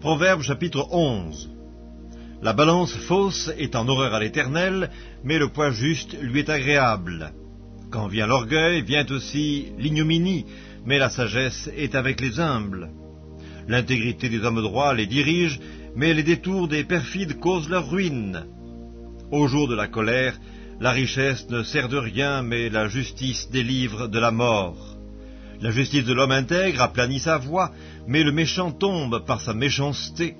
Proverbe chapitre 11. La balance fausse est en horreur à l'Éternel, mais le poids juste lui est agréable. Quand vient l'orgueil, vient aussi l'ignominie, mais la sagesse est avec les humbles. L'intégrité des hommes droits les dirige, mais les détours des perfides causent leur ruine. Au jour de la colère, la richesse ne sert de rien, mais la justice délivre de la mort. La justice de l'homme intègre aplanit sa voie, mais le méchant tombe par sa méchanceté.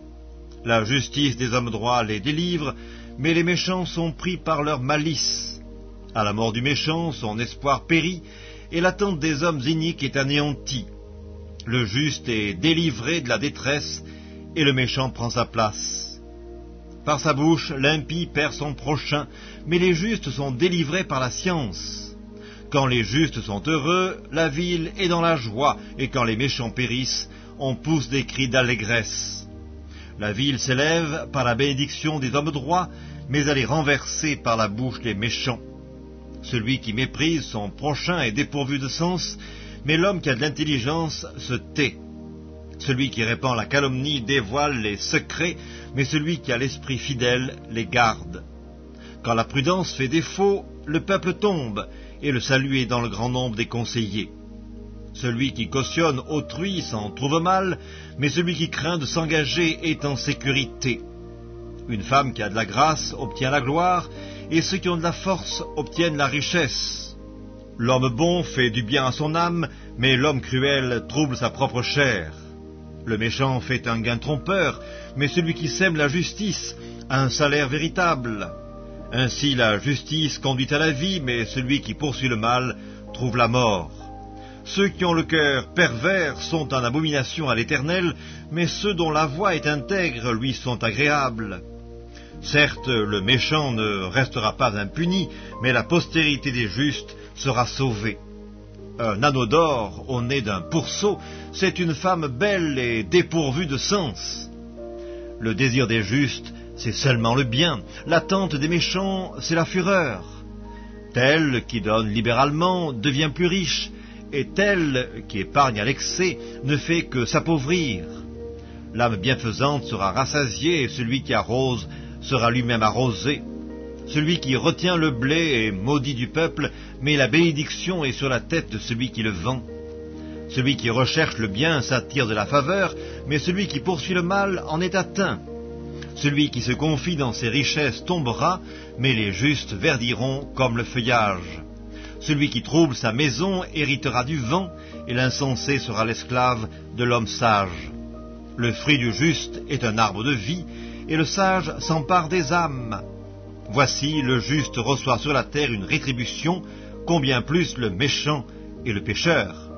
La justice des hommes droits les délivre, mais les méchants sont pris par leur malice. À la mort du méchant, son espoir périt, et l'attente des hommes iniques est anéantie. Le juste est délivré de la détresse, et le méchant prend sa place. Par sa bouche, l'impie perd son prochain, mais les justes sont délivrés par la science. Quand les justes sont heureux, la ville est dans la joie, et quand les méchants périssent, on pousse des cris d'allégresse. La ville s'élève par la bénédiction des hommes droits, mais elle est renversée par la bouche des méchants. Celui qui méprise son prochain est dépourvu de sens, mais l'homme qui a de l'intelligence se tait. Celui qui répand la calomnie dévoile les secrets, mais celui qui a l'esprit fidèle les garde. Quand la prudence fait défaut, le peuple tombe, et le salut est dans le grand nombre des conseillers. Celui qui cautionne autrui s'en trouve mal, mais celui qui craint de s'engager est en sécurité. Une femme qui a de la grâce obtient la gloire, et ceux qui ont de la force obtiennent la richesse. L'homme bon fait du bien à son âme, mais l'homme cruel trouble sa propre chair. Le méchant fait un gain trompeur, mais celui qui sème la justice a un salaire véritable. Ainsi la justice conduit à la vie, mais celui qui poursuit le mal trouve la mort. Ceux qui ont le cœur pervers sont en abomination à l'Éternel, mais ceux dont la voix est intègre lui sont agréables. Certes, le méchant ne restera pas impuni, mais la postérité des justes sera sauvée. Un anneau d'or au nez d'un pourceau, c'est une femme belle et dépourvue de sens. Le désir des justes, c'est seulement le bien. L'attente des méchants, c'est la fureur. Tel qui donne libéralement devient plus riche, et tel qui épargne à l'excès ne fait que s'appauvrir. L'âme bienfaisante sera rassasiée, et celui qui arrose sera lui-même arrosé. Celui qui retient le blé est maudit du peuple, mais la bénédiction est sur la tête de celui qui le vend. Celui qui recherche le bien s'attire de la faveur, mais celui qui poursuit le mal en est atteint. Celui qui se confie dans ses richesses tombera, mais les justes verdiront comme le feuillage. Celui qui trouble sa maison héritera du vent, et l'insensé sera l'esclave de l'homme sage. Le fruit du juste est un arbre de vie, et le sage s'empare des âmes. Voici, le juste reçoit sur la terre une rétribution, combien plus le méchant et le pécheur.